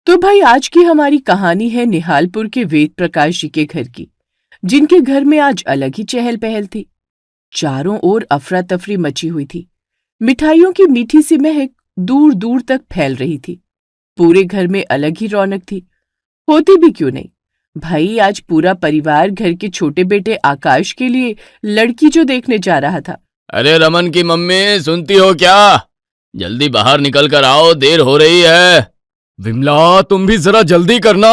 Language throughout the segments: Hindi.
तो भाई आज की हमारी कहानी है निहालपुर के वेद प्रकाश जी के घर की, जिनके घर में आज अलग ही चहल पहल थी। चारों ओर अफरा तफरी मची हुई थी। मिठाइयों की मीठी सी महक दूर दूर तक फैल रही थी। पूरे घर में अलग ही रौनक थी। होती भी क्यों नहीं भाई, आज पूरा परिवार घर के छोटे बेटे आकाश के लिए लड़की जो देखने जा रहा था। अरे रमन की मम्मी, सुनती हो क्या? जल्दी बाहर निकल कर आओ, देर हो रही है। विमला, तुम भी जरा जल्दी करना।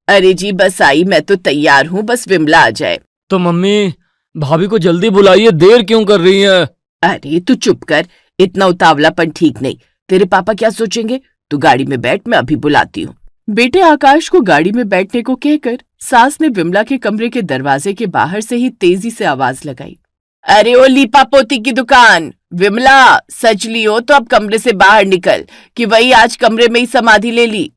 अरे जी बस आई, मैं तो तैयार हूँ, बस विमला आ जाए। तो मम्मी, भाभी को जल्दी बुलाइए, देर क्यों कर रही है? अरे तू चुप कर, इतना उतावलापन ठीक नहीं। तेरे पापा क्या सोचेंगे? तू गाड़ी में बैठ, मैं अभी बुलाती हूँ। बेटे आकाश को गाड़ी में बैठने को कहकर सास ने विमला के कमरे के दरवाजे के बाहर से ही तेजी से आवाज लगाई। अरे ओ लीपा पोती की दुकान, विमला सच लियो तो अब कमरे से बाहर निकल, कि वही आज कमरे में ही समाधि ले ली।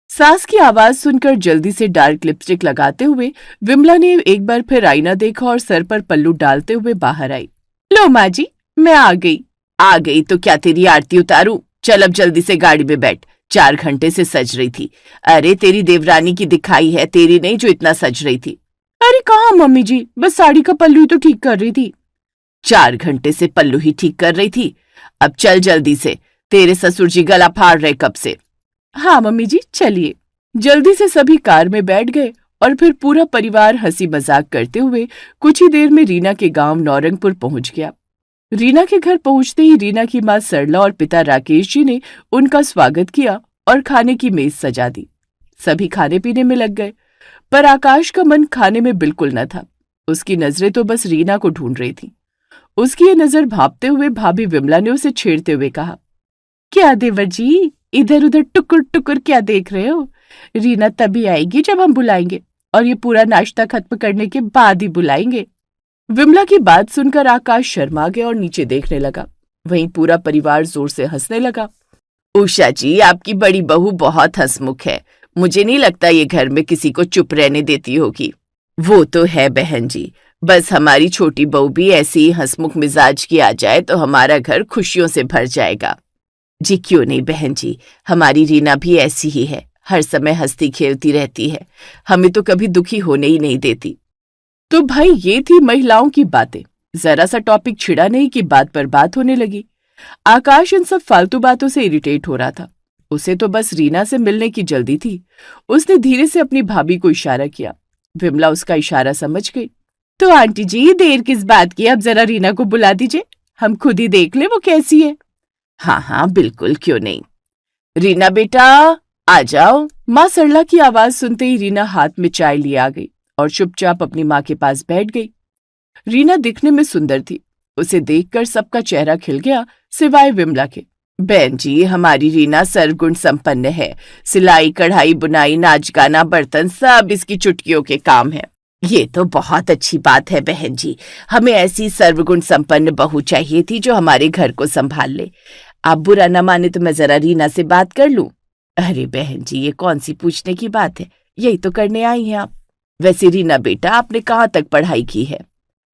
सास की आवाज सुनकर जल्दी से डार्क लिपस्टिक लगाते हुए विमला ने एक बार फिर आईना देखा और सर पर पल्लू डालते हुए बाहर आई। लो माँ जी, मैं आ गई। आ गई तो क्या तेरी आरती उतारूं? चल अब जल्दी से गाड़ी में बैठ, 4 घंटे से सज रही थी। अरे तेरी देवरानी की दिखाई है, तेरी नहीं जो इतना सज रही थी। अरे कहाँ मम्मी जी, बस साड़ी का पल्लू ही तो ठीक कर रही थी। 4 घंटे से पल्लू ही ठीक कर रही थी? अब चल जल्दी से, तेरे ससुर जी गला फाड़ रहे कब से। हाँ मम्मी जी चलिए। जल्दी से सभी कार में बैठ गए और फिर पूरा परिवार हंसी मजाक करते हुए कुछ ही देर में रीना के गांव नौरंगपुर पहुंच गया। रीना के घर पहुंचते ही रीना की मां सरला और पिता राकेश जी ने उनका स्वागत किया और खाने की मेज सजा दी। सभी खाने पीने में लग गए, पर आकाश का मन खाने में बिल्कुल न था। उसकी नजरें तो बस रीना को ढूंढ रही थी। उसकी ये नजर भांपते हुए भाभी विमला ने उसे छेड़ते हुए कहा, क्या देवर जी, इधर उधर टुकुर टुकुर क्या देख रहे हो? रीना तभी आएगी जब हम बुलाएंगे, और ये पूरा नाश्ता खत्म करने के बाद ही बुलाएंगे। विमला की बात सुनकर आकाश शर्मा गया और नीचे देखने लगा। वहीं पूरा परिवार जोर से हंसने लगा। उषा जी, आपकी बड़ी बहू बहुत हंसमुख है। मुझे नहीं लगता ये घर में किसी को चुप रहने देती होगी। वो तो है बहन जी, बस हमारी छोटी बहू भी ऐसी ही हंसमुख मिजाज की आ जाए तो हमारा घर खुशियों से भर जाएगा। जी क्यों नहीं बहन जी, हमारी रीना भी ऐसी ही है, हर समय हंसती खेलती रहती है, हमें तो कभी दुखी होने ही नहीं देती। तो भाई ये थी महिलाओं की बातें। जरा सा टॉपिक छिड़ा नहीं कि बात पर बात होने लगी। आकाश इन सब फालतू बातों से इरिटेट हो रहा था। उसे तो बस रीना से मिलने की जल्दी थी। उसने धीरे से अपनी भाभी को इशारा किया। विमला उसका इशारा समझ गई। तो आंटी जी, देर किस बात की, अब जरा रीना को बुला दीजिए, हम खुद ही देख ले वो कैसी है। हाँ हाँ बिल्कुल, क्यों नहीं। रीना बेटा आ जाओ। माँ सरला की आवाज सुनते ही रीना हाथ में चाय लिए आ गई और चुपचाप अपनी माँ के पास बैठ गई। रीना दिखने में सुंदर थी। उसे देखकर सबका चेहरा खिल गया सिवाय विमला के। बहन जी, हमारी रीना सर्वगुण संपन्न है। सिलाई कढ़ाई बुनाई नाच गाना बर्तन सब इसकी चुटकियों के काम है। ये तो बहुत अच्छी बात है बहन जी, हमें ऐसी सर्वगुण संपन्न बहू चाहिए थी जो हमारे घर को संभाल ले। आप बुरा न माने तो मैं जरा रीना से बात कर लूं। अरे बहन जी, ये कौन सी पूछने की बात है, यही तो करने आई हैं आप। वैसे रीना बेटा, आपने कहाँ तक पढ़ाई की है?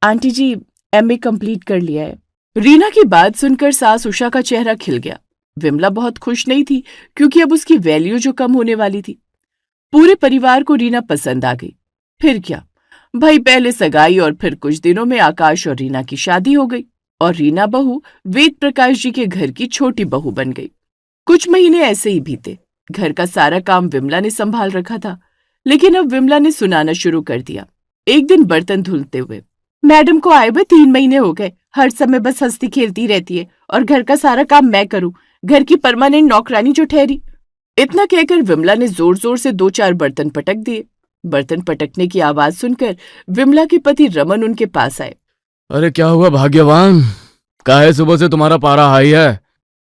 आंटी जी, MA कंप्लीट कर लिया है। रीना की बात सुनकर सास उषा का चेहरा खिल गया। विमला बहुत खुश नहीं थी क्योंकि अब उसकी वैल्यू जो कम होने वाली थी। पूरे परिवार को रीना पसंद आ गई। फिर क्या भाई, पहले सगाई और फिर कुछ दिनों में आकाश और रीना की शादी हो गई और रीना बहू वेद प्रकाश जी के घर की छोटी बहू बन गई। कुछ महीने ऐसे ही बीते। घर का सारा काम विमला ने संभाल रखा था, लेकिन अब विमला ने सुनाना शुरू कर दिया। एक दिन बर्तन धुलते हुए, मैडम को आए हुए 3 महीने हो गए, हर समय बस हंसती खेलती रहती है और घर का सारा काम मैं करूं, घर की परमानेंट नौकरानी जो ठहरी। इतना कहकर विमला ने जोर जोर से 2-4 बर्तन पटक दिए। बर्तन पटकने की आवाज सुनकर विमला के पति रमन उनके पास आए। अरे क्या हुआ भाग्यवान, काहे सुबह से तुम्हारा पारा हाई है?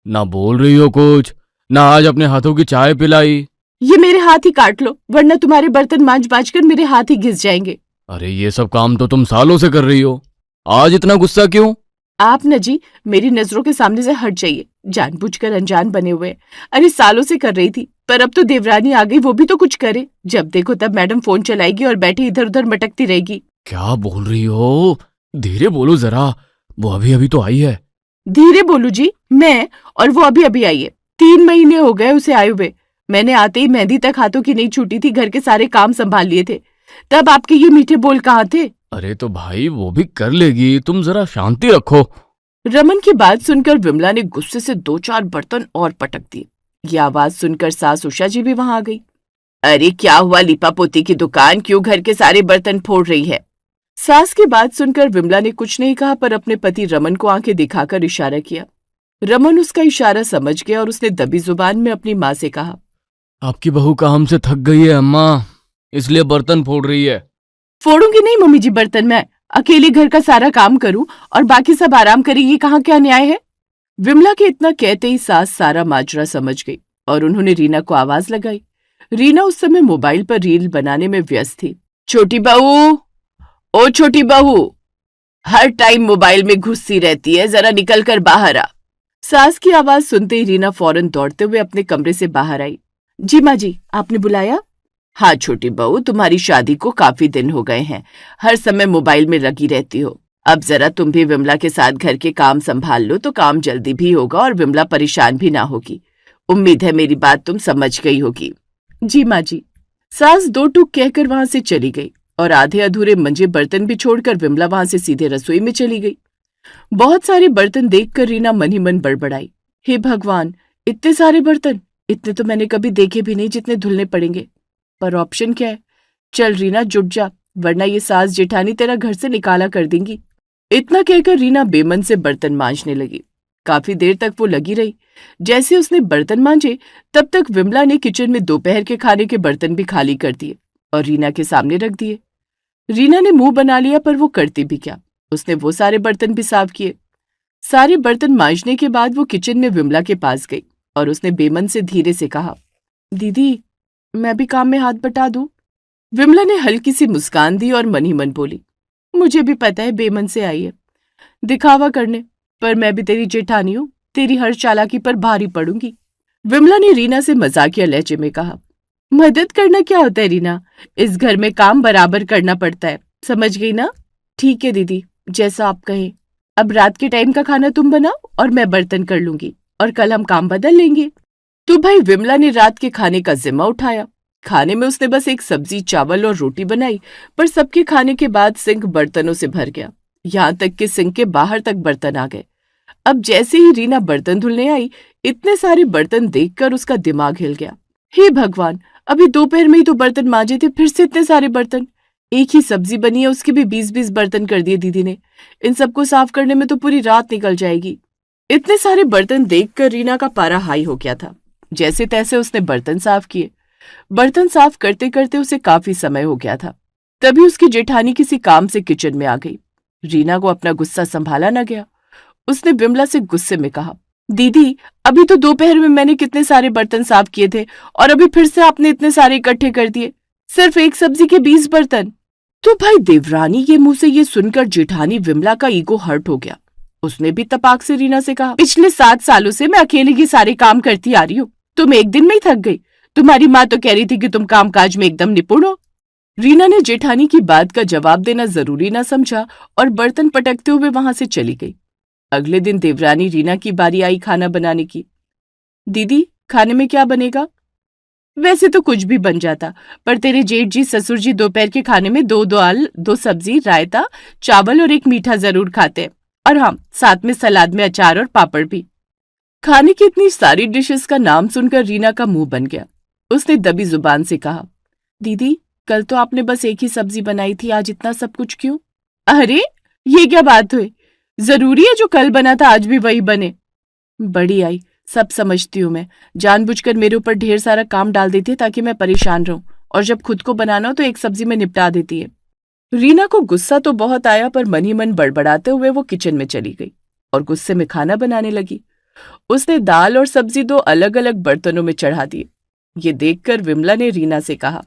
ना बोल रही हो कुछ, ना आज अपने हाथों की चाय पिलाई। ये मेरे हाथ ही काट लो, वरना तुम्हारे बर्तन मांज बाज कर मेरे हाथ ही घिस जाएंगे। अरे ये सब काम तो तुम सालों से कर रही हो, आज इतना गुस्सा क्यों? आप न जी मेरी नजरों के सामने से हट जाइए, जानबूझकर अनजान बने हुए। अरे सालों से कर रही थी, पर अब तो देवरानी आ गई, वो भी तो कुछ करे। जब देखो तब मैडम फोन चलाएगी और बैठी इधर उधर मटकती रहेगी। क्या बोल रही हो? धीरे बोलो जरा, वो अभी अभी तो आई है। धीरे बोलू जी मैं, और वो अभी अभी आई है। 3 महीने हो गए उसे आए हुए। मैंने आते ही मेहंदी तक हाथों की नहीं छूटी थी, घर के सारे काम संभाल लिए थे, तब आपके ये मीठे बोल कहाँ थे? अरे तो भाई वो भी कर लेगी, तुम जरा शांति रखो। रमन की बात सुनकर विमला ने गुस्से से 2-4 बर्तन और पटक दिए। ये आवाज सुनकर सास उषा जी भी वहां आ गई। अरे क्या हुआ, लीपा पोती की दुकान, क्यों घर के सारे बर्तन फोड़ रही है? सास की बात सुनकर विमला ने कुछ नहीं कहा, पर अपने पति रमन को आंखें दिखाकर इशारा किया। रमन उसका इशारा समझ गया और उसने दबी जुबान में अपनी माँ से कहा, आपकी बहू काम से थक गई है अम्मा, इसलिए बर्तन फोड़ रही है। फोड़ूंगी नहीं मम्मी जी बर्तन, मैं अकेले घर का सारा काम करूं और बाकी सब आराम करेगी, कहाँ क्या न्याय है? विमला के इतना कहते ही सास सारा माजरा समझ गई और उन्होंने रीना को आवाज लगाई। रीना उस समय मोबाइल पर रील बनाने में व्यस्त थी। छोटी बहू, ओ छोटी बहू, हर टाइम मोबाइल में घुसती रहती है, जरा निकल कर बाहर आ। सास की आवाज सुनते ही रीना फौरन दौड़ते हुए अपने कमरे से बाहर आई। जी माँ जी, आपने बुलाया? हाँ छोटी बहू, तुम्हारी शादी को काफी दिन हो गए हैं, हर समय मोबाइल में लगी रहती हो। अब जरा तुम भी विमला के साथ घर के काम संभाल लो तो काम जल्दी भी होगा और विमला परेशान भी ना होगी। उम्मीद है मेरी बात तुम समझ गई होगी। जी माँ जी। सास दो टूक कहकर वहां से चली गई और आधे अधूरे मंजे बर्तन भी छोड़कर विमला वहां से सीधे रसोई में चली गई। बहुत सारे बर्तन देखकर रीना मन ही मन बड़बड़ाई। हे भगवान, इतने सारे बर्तन, इतने तो मैंने कभी देखे भी नहीं जितने धुलने पड़ेंगे। पर ऑप्शन क्या है? चल रीना जुट जा, वरना ये सास जेठानी तेरा घर से निकाला कर देंगी। इतना कहकर रीना बेमन से बर्तन मांजने लगी। काफी देर तक वो लगी रही। जैसे उसने बर्तन मांजे तब तक विमला ने किचन में दोपहर के खाने के बर्तन भी खाली कर दिए और रीना के सामने रख दिए। रीना ने मुंह बना लिया, पर वो करती भी क्या, उसने वो सारे बर्तन भी साफ किए। सारे बर्तन मांजने के बाद वो किचन में विमला के पास गई और उसने बेमन से धीरे से कहा, दीदी मैं भी काम में हाथ बटा दूं? विमला ने हल्की सी मुस्कान दी और मन ही मन बोली, मुझे भी पता है बेमन से आई है दिखावा करने, पर मैं भी तेरी जेठानी हूं, तेरी हर चालाकी पर भारी पड़ूंगी। विमला ने रीना से मजाकिया लहजे में कहा, मदद करना क्या होता है रीना, इस घर में काम बराबर करना पड़ता है, समझ गई ना? ठीक है दीदी, जैसा आप कहें। अब रात के टाइम का खाना तुम बनाओ और मैं बर्तन कर लूंगी और कल हम काम बदल लेंगे। तो भाई विमला ने रात के खाने का जिम्मा उठाया। खाने में उसने बस एक सब्जी, चावल और रोटी बनाई, पर सबके खाने के बाद सिंक बर्तनों से भर गया, यहाँ तक कि सिंक के बाहर तक बर्तन आ गए। अब जैसे ही रीना बर्तन धुलने आई, इतने सारे बर्तन देखकर उसका दिमाग हिल गया। हे भगवान, अभी दोपहर में ही तो बर्तन मांजे थे, फिर से इतने सारे बर्तन। एक ही सब्जी बनी है, उसके भी 20-20 बर्तन कर दिए दीदी ने। इन सबको साफ करने में तो पूरी रात निकल जाएगी। इतने सारे बर्तन देखकर रीना का पारा हाई हो गया था। जैसे तैसे उसने बर्तन साफ किए। बर्तन साफ करते करते उसे काफी समय हो गया था। तभी उसकी जेठानी किसी काम से किचन में आ गई। रीना को अपना गुस्सा संभाला न गया। उसने विमला से गुस्से में कहा, दीदी अभी तो दोपहर में मैंने कितने सारे बर्तन साफ किए थे और अभी फिर से आपने इतने सारे इकट्ठे कर दिए, सिर्फ एक सब्जी के 20 बर्तन। तो भाई देवरानी के मुंह से ये सुनकर जेठानी विमला का ईगो हर्ट हो गया। उसने भी तपाक से रीना से कहा, पिछले 7 सालों से मैं अकेले ही सारे काम करती आ रही हूँ, तुम एक दिन में ही थक गई। तुम्हारी माँ तो कह रही थी कि तुम कामकाज में एकदम निपुण हो। रीना ने जेठानी की बात का जवाब देना जरूरी ना समझा और बर्तन पटकते हुए वहां से चली गई। अगले दिन देवरानी रीना की बारी आई खाना बनाने की। दीदी खाने में क्या बनेगा? वैसे तो कुछ भी बन जाता, पर तेरे जेठ जी ससुर जी दोपहर के खाने में 2 दाल, 2 सब्जी, रायता, चावल और एक मीठा जरूर खाते हैं, और हाँ साथ में सलाद में अचार और पापड़ भी। खाने की इतनी सारी डिशेस का नाम सुनकर रीना का मुंह बन गया। उसने दबी जुबान से कहा, दीदी कल तो आपने बस एक ही सब्जी बनाई थी, आज इतना सब कुछ क्यों? अरे ये क्या बात हुई, जरूरी है जो कल बना था आज भी वही बने? बड़ी आई, सब समझती हूँ मैं, जानबूझकर मेरे ऊपर ढेर सारा काम डाल देती है ताकि मैं परेशान रहूं, और जब खुद को बनाना हो तो एक सब्जी में निपटा देती है। रीना को गुस्सा तो बहुत आया, पर मन ही मन बड़बड़ाते हुए वो किचन में चली गई और गुस्से में खाना बनाने लगी। उसने दाल और सब्जी 2 अलग अलग बर्तनों में चढ़ा दिए। ये देखकर विमला ने रीना से कहा,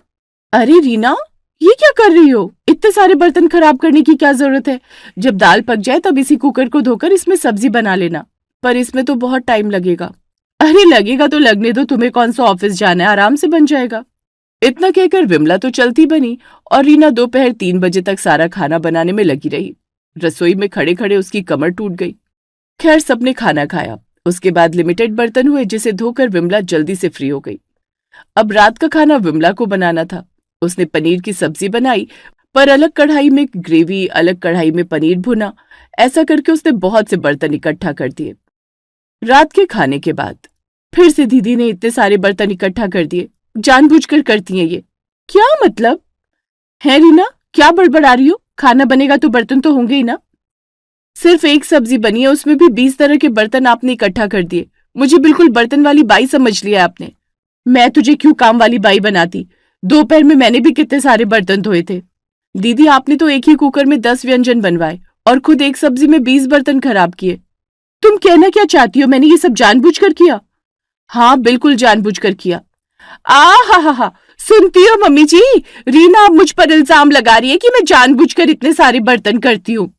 अरे रीना ये क्या कर रही हो, इतने सारे बर्तन खराब करने की क्या जरूरत है? जब दाल पक जाए तब इसी कुकर को धोकर इसमें सब्जी बना लेना, पर इसमें तो बहुत टाइम लगेगा। अरे लगेगा तो लगने दो, तुम्हें कौन सा ऑफिस जाना है, आराम से बन जाएगा। इतना कहकर विमला तो चलती बनी और रीना दोपहर 3 बजे तक सारा खाना बनाने में लगी रही। रसोई में खड़े खड़े उसकी कमर टूट गई। खैर सबने खाना खाया। उसके बाद लिमिटेड बर्तन हुए, जिसे धोकर विमला जल्दी से फ्री हो गई। अब रात का खाना विमला को बनाना था। उसने पनीर की सब्जी बनाई, पर अलग कढ़ाई में ग्रेवी, अलग कढ़ाई में पनीर भुना। ऐसा करके उसने बहुत से बर्तन इकट्ठा कर दिए। रात के खाने के बाद फिर से दीदी ने इतने सारे बर्तन इकट्ठा कर दिए। जानबूझकर करती हैं ये। क्या मतलब है रीना, क्या बड़बड़ा रही हो? खाना बनेगा तो बर्तन तो होंगे ही ना। सिर्फ एक सब्जी बनी है, उसमें भी 20 तरह के बर्तन आपने इकट्ठा कर दिए। मुझे बिल्कुल बर्तन वाली बाई समझ लिया आपने। मैं तुझे क्यों काम वाली बाई बनाती? दोपहर में मैंने भी कितने सारे बर्तन धोए थे। दीदी आपने तो एक ही कुकर में 10 व्यंजन बनवाए और खुद एक सब्जी में 20 बर्तन खराब किए। तुम कहना क्या चाहती हो? मैंने ये सब जानबूझकर किया? हाँ बिल्कुल जानबूझकर किया। हा, सुनती हो मम्मी जी, रीना अब मुझ पर इल्जाम लगा रही है कि मैं जानबूझकर इतने सारे बर्तन करती हूँ।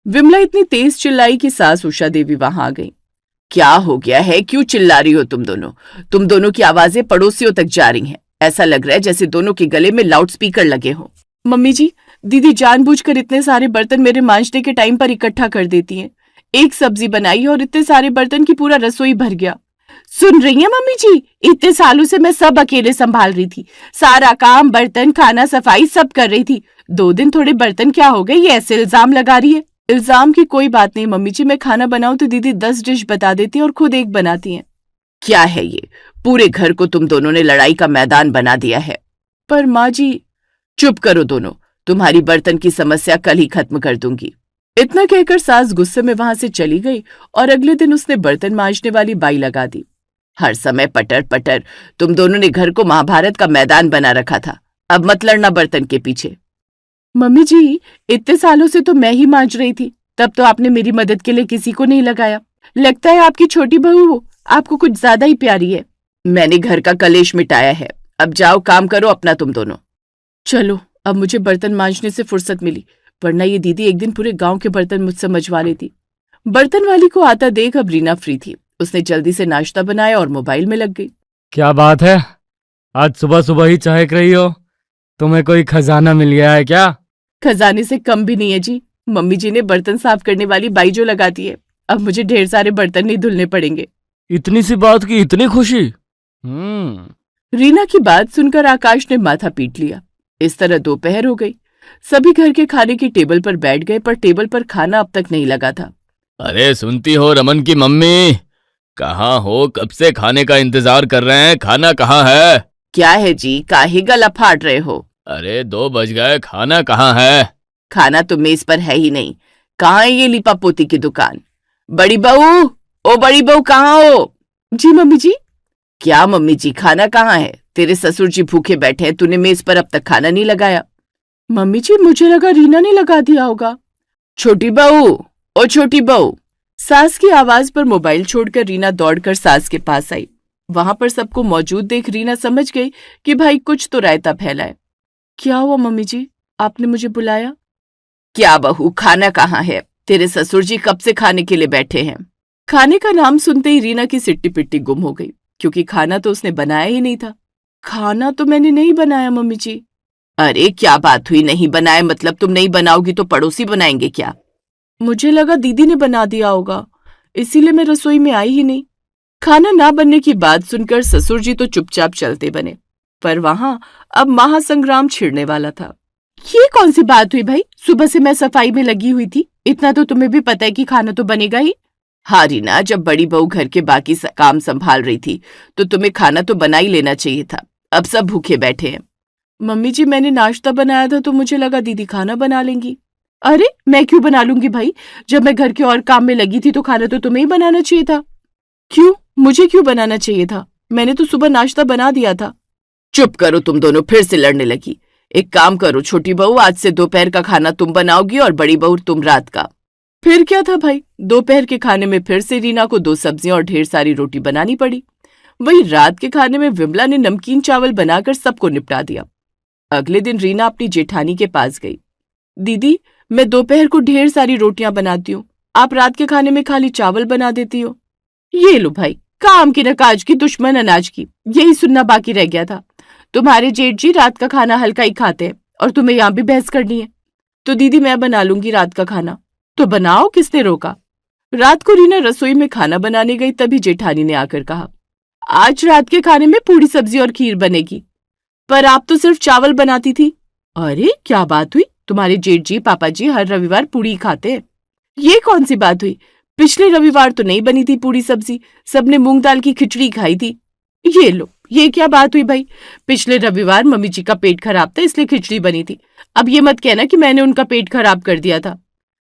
विमला इतनी तेज चिल्लाई कि सास उषा देवी वहां आ गई। क्या हो गया है, क्यों चिल्ला रही हो तुम दोनों? तुम दोनों की आवाजें पड़ोसियों तक जा रही हैं। ऐसा लग रहा है जैसे दोनों के गले में लाउड स्पीकर लगे हो। मम्मी जी, दीदी जानबूझकर इतने सारे बर्तन मेरे मांजने के टाइम पर इकट्ठा कर देती हैं। एक सब्जी बनाई और इतने सारे बर्तन की पूरा रसोई भर गया। सुन रही है मम्मी जी, इतने सालों से मैं सब अकेले संभाल रही थी। सारा काम, बर्तन, खाना, सफाई सब कर रही थी। 2 दिन थोड़े बर्तन क्या हो गए, ये ऐसे इल्जाम लगा रही है। इल्जाम की कोई बात नहीं मम्मी जी, मैं खाना बनाऊं तो दीदी 10 डिश बता देती है और खुद एक बनाती हैं। क्या है ये, पूरे घर को तुम दोनों ने लड़ाई का मैदान बना दिया है। पर माँ जी। चुप करो दोनों, तुम्हारी बर्तन की समस्या कल ही खत्म कर दूंगी। इतना कहकर सास गुस्से में वहां से चली गई और अगले दिन उसने बर्तन मांजने वाली बाई लगा दी। हर समय पटर पटर, तुम दोनों ने घर को महाभारत का मैदान बना रखा था। अब मत लड़ना बर्तन के पीछे। मम्मी जी, इतने सालों से तो मैं ही मांज रही थी, तब तो आपने मेरी मदद के लिए किसी को नहीं लगाया। लगता है आपकी छोटी बहू आपको कुछ ज्यादा ही प्यारी है। मैंने घर का कलेश मिटाया है, अब जाओ काम करो अपना तुम दोनों। चलो, अब मुझे बर्तन मांजने से फुर्सत मिली, वरना ये दीदी एक दिन पूरे गांव के बर्तन मुझसे मजवा लेती। बर्तन वाली को आता देख अब रीना फ्री थी। उसने जल्दी से नाश्ता बनाया और मोबाइल में लग गई। क्या बात है, आज सुबह सुबह ही चहक रही हो? तुम्हें कोई खजाना मिल गया है क्या? खजाने से कम भी नहीं है जी। मम्मी जी ने बर्तन साफ करने वाली बाई जो लगाती है, अब मुझे ढेर सारे बर्तन नहीं धुलने पड़ेंगे। इतनी सी बात की इतनी खुशी? रीना की बात सुनकर आकाश ने माथा पीट लिया। इस तरह दोपहर हो गई। सभी घर के खाने की टेबल पर बैठ गए, पर टेबल पर खाना अब तक नहीं लगा था। अरे सुनती हो रमन की मम्मी, कहाँ हो? कब से खाने का इंतजार कर रहे हैं, खाना कहाँ है? क्या है जी, काहे गला फाड़ रहे हो? अरे 2 बज गए, खाना कहाँ है? खाना तो मेज पर है ही नहीं। कहाँ है ये लिपा पोती की दुकान? बड़ी बहू, ओ बड़ी बहू कहाँ हो? जी मम्मी जी। क्या मम्मी जी, खाना कहाँ है? तेरे ससुर जी भूखे बैठे हैं, तूने मेज पर अब तक खाना नहीं लगाया। मम्मी जी, मुझे लगा रीना ने लगा दिया होगा। छोटी बहू, ओ छोटी बहू। सास की आवाज पर मोबाइल छोड़कर रीना दौड़कर सास के पास आई। वहां पर सबको मौजूद देख रीना समझ गई कि भाई कुछ तो रायता फैला है। क्या हुआ मम्मी जी, आपने मुझे बुलाया? क्या बहू, खाना कहाँ है? तेरे ससुर जी कब से खाने के लिए बैठे हैं। खाने का नाम सुनते ही रीना की सिट्टी पिट्टी गुम हो गई, क्योंकि खाना तो उसने बनाया ही नहीं था। खाना तो मैंने नहीं बनाया मम्मी जी। अरे क्या बात हुई, नहीं बनाया मतलब तुम नहीं बनाओगी तो पड़ोसी बनाएंगे क्या? मुझे लगा दीदी ने बना दिया होगा, इसीलिए मैं रसोई में आई ही नहीं। खाना ना बनने की बात सुनकर ससुर जी तो चुपचाप चलते बने, पर वहां अब महासंग्राम छिड़ने वाला था। ये कौन सी बात हुई भाई, सुबह से मैं सफाई में लगी हुई थी, इतना तो तुम्हें भी पता है कि खाना तो बनेगा ही। हाँ रीना, जब बड़ी बहू घर के बाकी काम संभाल रही थी तो तुम्हें खाना तो बना ही लेना चाहिए था। अब सब भूखे बैठे हैं। मम्मी जी, मैंने नाश्ता बनाया था तो मुझे लगा दीदी खाना बना लेंगी। अरे मैं क्यों बना लूंगी भाई, जब मैं घर के और काम में लगी थी तो खाना तो तुम्हें ही बनाना चाहिए था। क्यों, मुझे क्यों बनाना चाहिए था? मैंने तो सुबह नाश्ता बना दिया था। चुप करो तुम दोनों, फिर से लड़ने लगी। एक काम करो छोटी बहू, आज से दोपहर का खाना तुम बनाओगी और बड़ी बहू तुम रात का। फिर क्या था भाई, दोपहर के खाने में फिर से रीना को 2 सब्जियां और ढेर सारी रोटी बनानी पड़ी। वही रात के खाने में विमला ने नमकीन चावल बनाकर सबको निपटा दिया। अगले दिन रीना अपनी जेठानी के पास गई। दीदी, मैं दोपहर को ढेर सारी रोटियां बनाती हूँ, आप रात के खाने में खाली चावल बना देती हो। ये लो भाई, काम की न काज की, दुश्मन अनाज की, यही सुनना बाकी रह गया था। तुम्हारे जेठ जी रात का खाना हल्का ही खाते हैं और तुम्हें यहाँ भी बहस करनी है। तो दीदी मैं बना लूंगी रात का खाना। तो बनाओ, किसने रोका। रात को रीना रसोई में खाना बनाने गई, तभी जेठानी ने आकर कहा, आज रात के खाने में पूरी सब्जी और खीर बनेगी। पर आप तो सिर्फ चावल बनाती थी। अरे क्या बात हुई, तुम्हारे जेठ जी पापा जी हर रविवार पूरी खाते हैं। ये कौन सी बात हुई, पिछले रविवार तो नहीं बनी थी पूरी सब्जी, सबने मूंग दाल की खिचड़ी खाई थी। ये लो, ये क्या बात हुई भाई, पिछले रविवार मम्मी जी का पेट खराब था इसलिए खिचड़ी बनी थी। अब ये मत कहना कि मैंने उनका पेट खराब कर दिया था।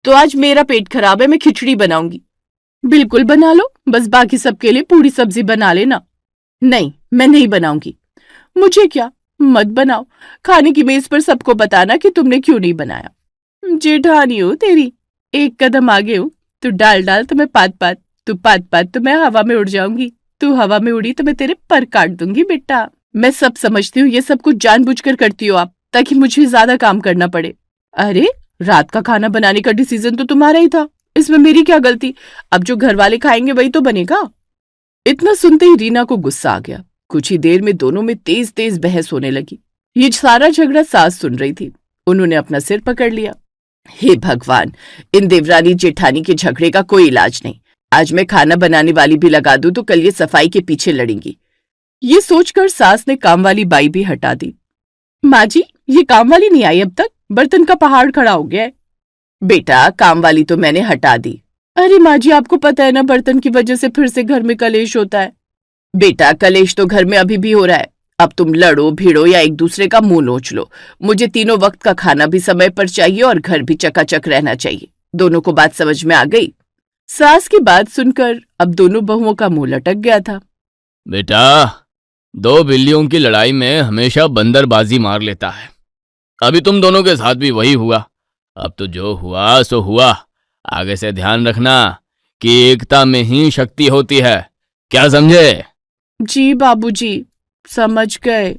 तो आज मेरा पेट खराब है, मैं खिचड़ी बनाऊंगी। बिल्कुल बना लो, बस बाकी सबके लिए पूरी सब्जी बना लेना। नहीं, मैं नहीं बनाऊंगी। मुझे क्या, मत बनाओ। खाने की मेज पर सबको बताना कि तुमने क्यों नहीं बनाया। जेठानी हो तेरी, एक कदम आगे हूं। तू डाल डाल तो मैं पात पात, तू पात पात तो मैं हवा में उड़ जाऊंगी, तू हवा में उड़ी तो मैं तेरे पर काट दूंगी बेटा। मैं सब समझती हूँ, ये सब कुछ जानबूझकर करती हो आप, ताकि मुझे ज्यादा काम करना पड़े। अरे रात का खाना बनाने का डिसीजन तो तुम्हारा ही था, इसमें मेरी क्या गलती। अब जो घर वाले खाएंगे वही तो बनेगा। इतना सुनते ही रीना को गुस्सा आ गया। कुछ ही देर में दोनों में तेज तेज बहस होने लगी। ये सारा झगड़ा सास सुन रही थी। उन्होंने अपना सिर पकड़ लिया। हे भगवान, इन देवरानी जेठानी के झगड़े का कोई इलाज नहीं। आज मैं खाना बनाने वाली भी लगा दूं तो कल ये सफाई के पीछे लड़ेंगी। ये सोचकर सास ने काम वाली बाई भी हटा दी। माँ जी, ये काम वाली नहीं आई अब तक, बर्तन का पहाड़ खड़ा हो गया है। बेटा, काम वाली तो मैंने हटा दी। अरे माँ जी, आपको पता है ना, बर्तन की वजह से फिर से घर में कलेश होता है। बेटा, कलेश तो घर में अभी भी हो रहा है। अब तुम लड़ो भिड़ो या एक दूसरे का मुंह नोच लो, मुझे तीनों वक्त का खाना भी समय पर चाहिए और घर भी चकाचक रहना चाहिए। दोनों को बात समझ में आ गई। सास की बात सुनकर अब दोनों बहुओं का मुंह लटक गया था। बेटा, दो बिल्लियों की लड़ाई में हमेशा बंदर बाजी मार लेता है। अभी तुम दोनों के साथ भी वही हुआ। अब तो जो हुआ सो हुआ। आगे से ध्यान रखना कि एकता में ही शक्ति होती है। क्या समझे? जी बाबूजी, समझ गए।